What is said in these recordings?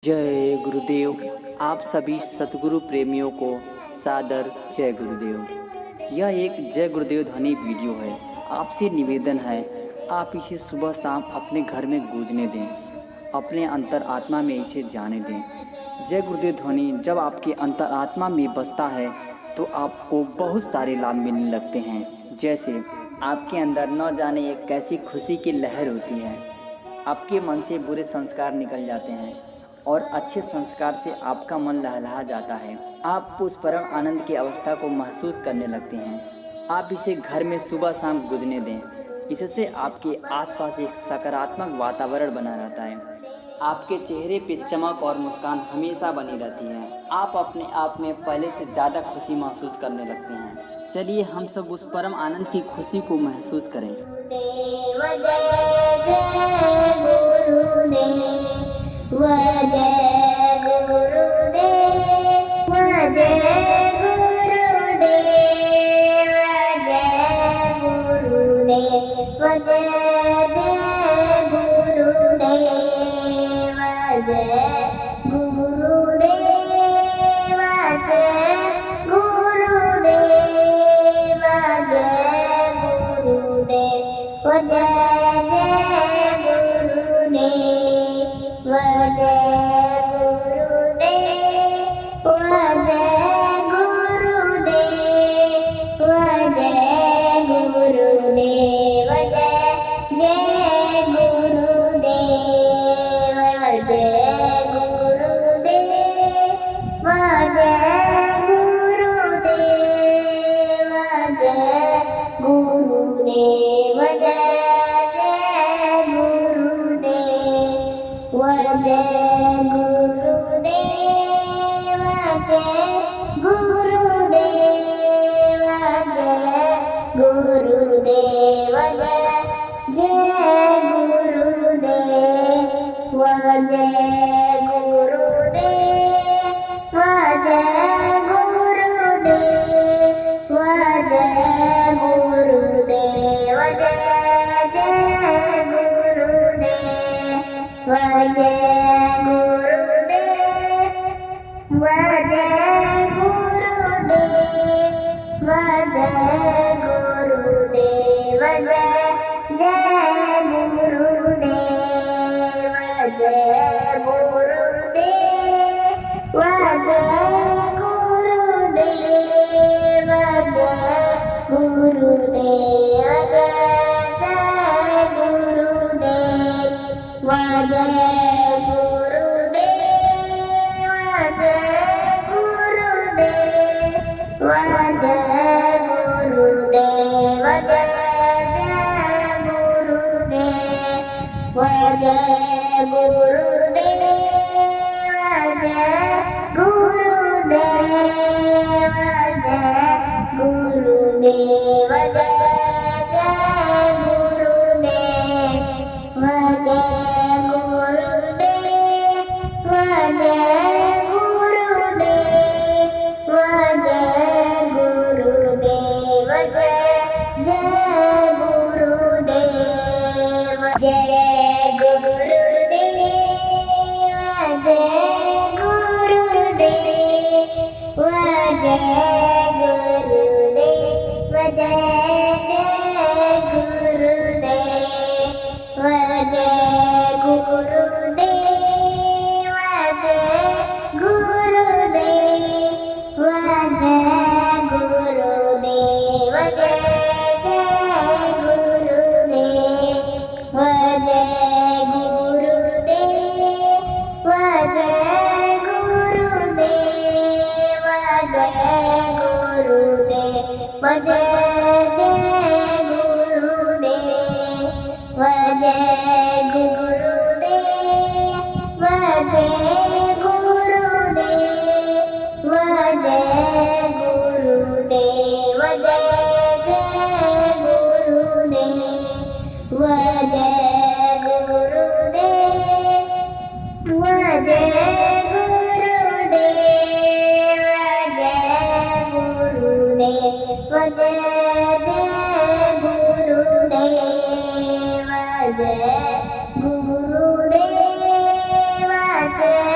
जय गुरुदेव। आप सभी सतगुरु प्रेमियों को सादर जय गुरुदेव। यह एक जय गुरुदेव ध्वनि वीडियो है। आपसे निवेदन है, आप इसे सुबह शाम अपने घर में गूंजने दें, अपने अंतर आत्मा में इसे जाने दें। जय गुरुदेव ध्वनि जब आपके अंतर आत्मा में बसता है तो आपको बहुत सारे लाभ मिलने लगते हैं। जैसे आपके अंदर न जाने एक कैसी खुशी की लहर होती है, आपके मन से बुरे संस्कार निकल जाते हैं और अच्छे संस्कार से आपका मन लहलहा जाता है। आप उस परम आनंद की अवस्था को महसूस करने लगते हैं। आप इसे घर में सुबह शाम गूंजने दें। इससे आपके आसपास एक सकारात्मक वातावरण बना रहता है। आपके चेहरे पे चमक और मुस्कान हमेशा बनी रहती है। आप अपने आप में पहले से ज़्यादा खुशी महसूस करने लगते हैं। चलिए हम सब उस परम आनंद की खुशी को महसूस करें। जय गुरुदेव जय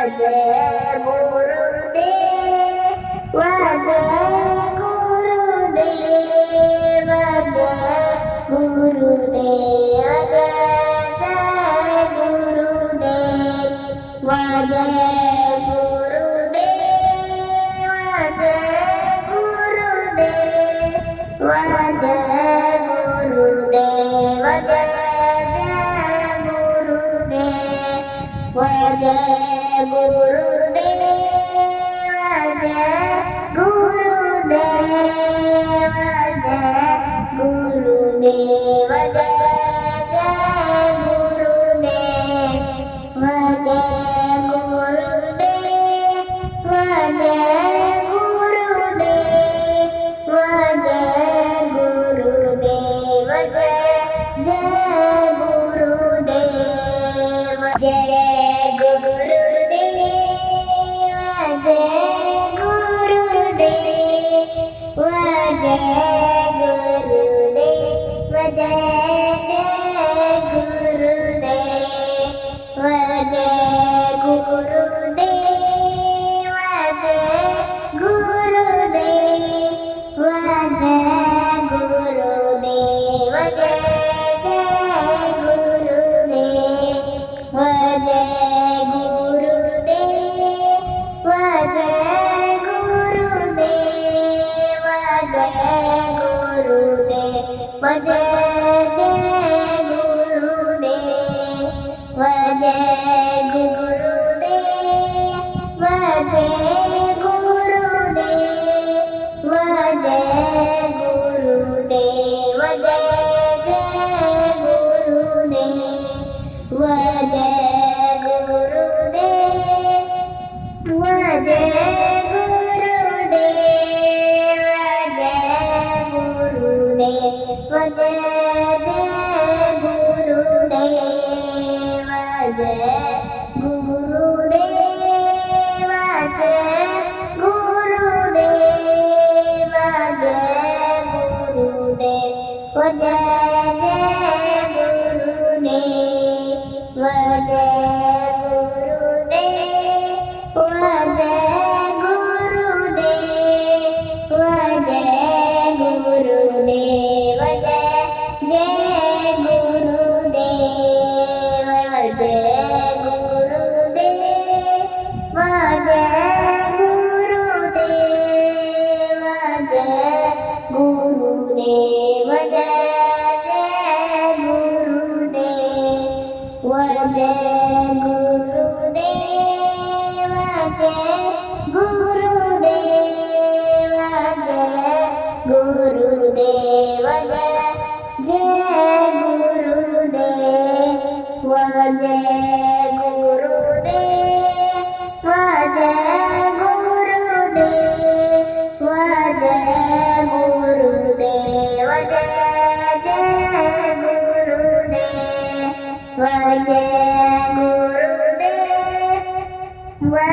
जय गुरुदेव जय गुरुदेव जय गुरुदेव जय गुरुदेव जय जय गुरुदेव जय गुरुदेव जय गुरुदेव जय गुरुदेव जय जय गुरुदेव जय गुरुदेव जय गुरुदेव जय गुरुदेव जय जय गुरुदेव जय गुरुदेव जय गुरुदेव जय गुरुदेव जय जय गुरुदेव जय गुरुदेव जय गुरुदेव जय गुरुदेव जय जय गुरुदेव जय गुरुदेव जय गुरुदेव जय गुरुदेव जय जय गुरुदेव जय गुरुदेव जय गुरुदेव जय गुरुदेव जय जय गुरुदेव जय गुरुदेव जय गुरुदेव जय गुरुदेव जय जय गुरुदेव जय गुरुदेव जय गुरुदेव जय गुरुदेव जय जय गुरुदेव जय गुरुदेव जय गुरुदेव जय गुरुदेव जय जय गुरुदेव जय गुरुदेव जय गुरुदेव जय गुरुदेव जय जय गुरुदेव जय गुरुदेव जय गुरुदेव जय गुरुदेव जय जय गुरुदेव जय गुरुदेव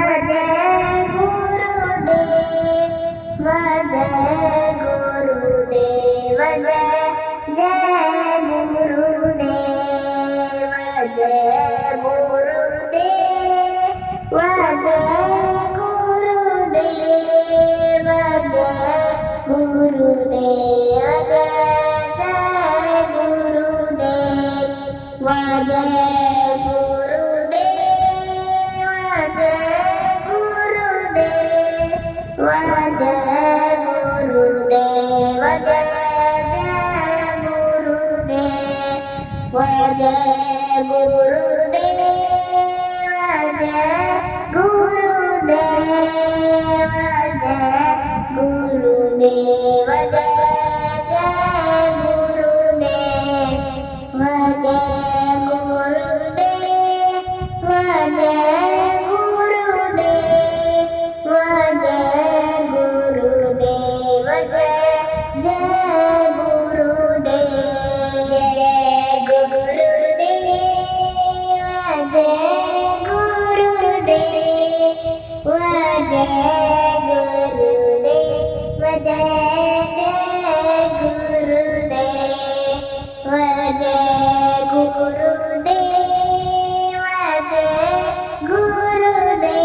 जय गुरुदेव जय गुरुदेव जय जय गुरुदेव जय गुरुदेव जय गुरुदेव जय गुरुदेव जय जय गुरुदेव जय गुरुदेव जय गुरुदेव जय गुरुदेव जय जय गुरुदेव जय गुरुदेव जय गुरुदेव जय गुरुदेव जय जय गुरुदेव जय गुरुदेव जय गुरुदेव जय गुरुदेव जय जय गुरुदेव जय गुरुदेव जय गुरुदेव जय गुरुदेव जय जय गुरुदेव जय गुरुदेव जय गुरुदेव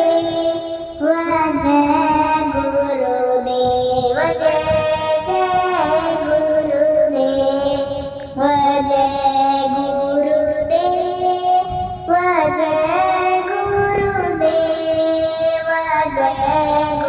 जय गुरुदेव जय जय गुरुदेव जय गुरुदेव जय गुरुदेव जय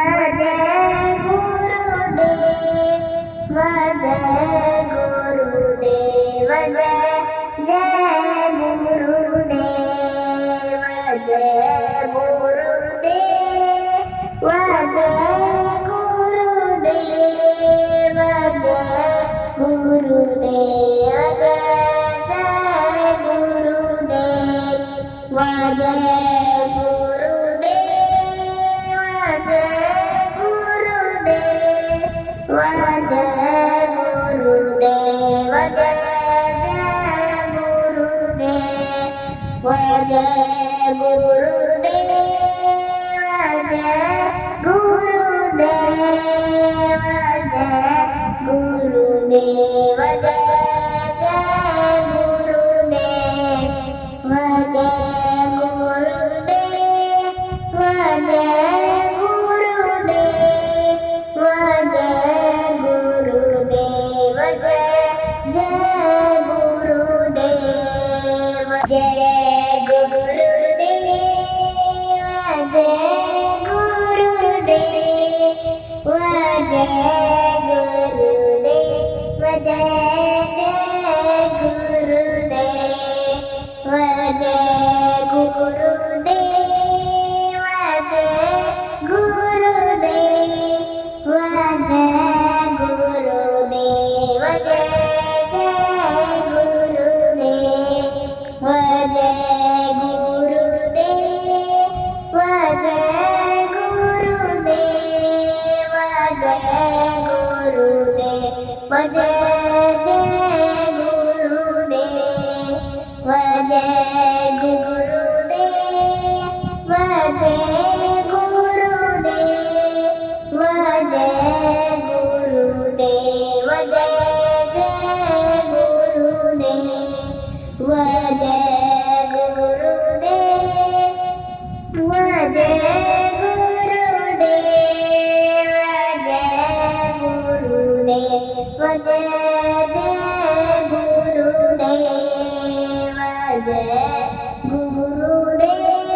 जय गुरुदेव जय गुरुदेव जय जय गुरुदेव जय गुरुदेव जय गुरुदेव जय गुरुदेव जय जय गुरुदेव जय गुरुदेव जय गुरुदेव जय गुरुदेव जय जय गुरुदेव जय गुरुदेव जय गुरुदेव जय गुरुदेव जय जय गुरुदेव जय गुरुदेव जय गुरुदेव जय गुरुदेव जय जय गुरुदेव जय गुरुदेव जय गुरुदेव जय गुरुदेव जय जय गुरुदेव जय गुरुदेव जय गुरुदेव जय गुरुदेव जय जय गुरुदेव जय गुरुदेव जय गुरुदेव जय गुरुदेव जय जय गुरुदेव जय गुरुदेव जय गुरुदेव जय गुरुदेव जय जय गुरुदेव जय गुरुदेव जय गुरुदेव जय गुरुदेव जय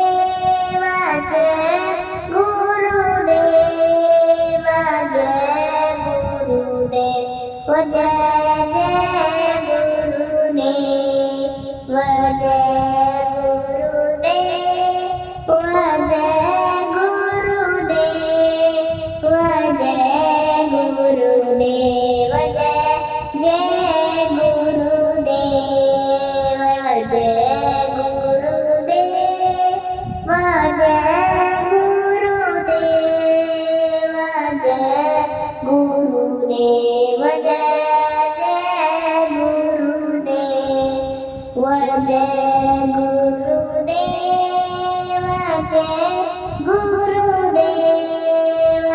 जय गुरुदेव जय गुरुदेव जय गुरुदेव जय गुरुदेव जय जय गुरुदेव जय गुरुदेव जय गुरुदेव जय गुरुदेव जय जय गुरुदेव जय गुरुदेव जय गुरुदेव जय गुरुदेव जय जय गुरुदेव जय गुरुदेव जय गुरुदेव जय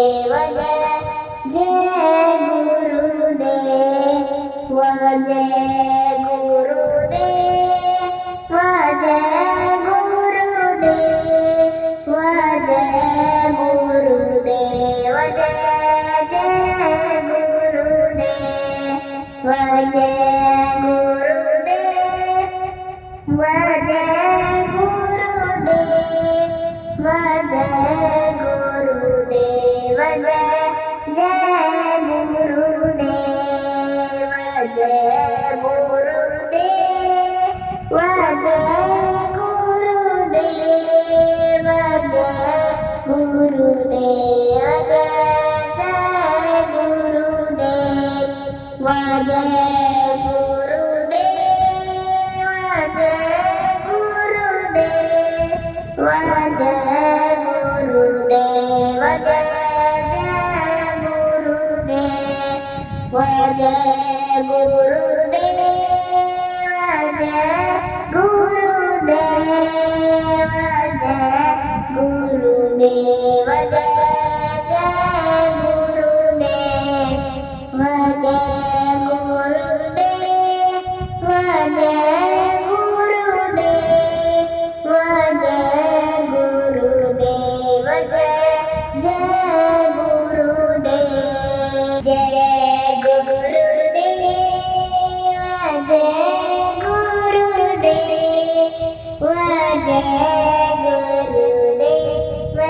गुरुदेव जय जय गुरुदेव जय गुरुदेव जय गुरुदेव जय गुरुदेव जय जय गुरुदेव जय गुरुदेव जय गुरुदेव जय गुरुदेव जय जय गुरुदेव जय गुरुदेव जय गुरुदेव जय गुरुदेव जय जय गुरुदेव जय गुरुदेव जय गुरुदेव जय गुरुदेव जय जय गुरुदेव जय गुरुदेव जय गुरुदेव जय गुरुदेव जय जय गुरुदेव जय गुरुदेव जय गुरुदेव जय गुरुदेव जय जय गुरुदेव जय गुरुदेव जय गुरुदेव जय गुरुदेव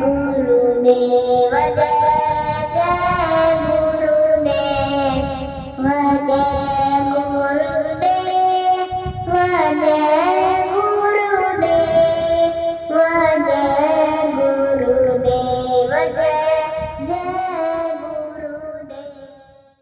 गुरुदेव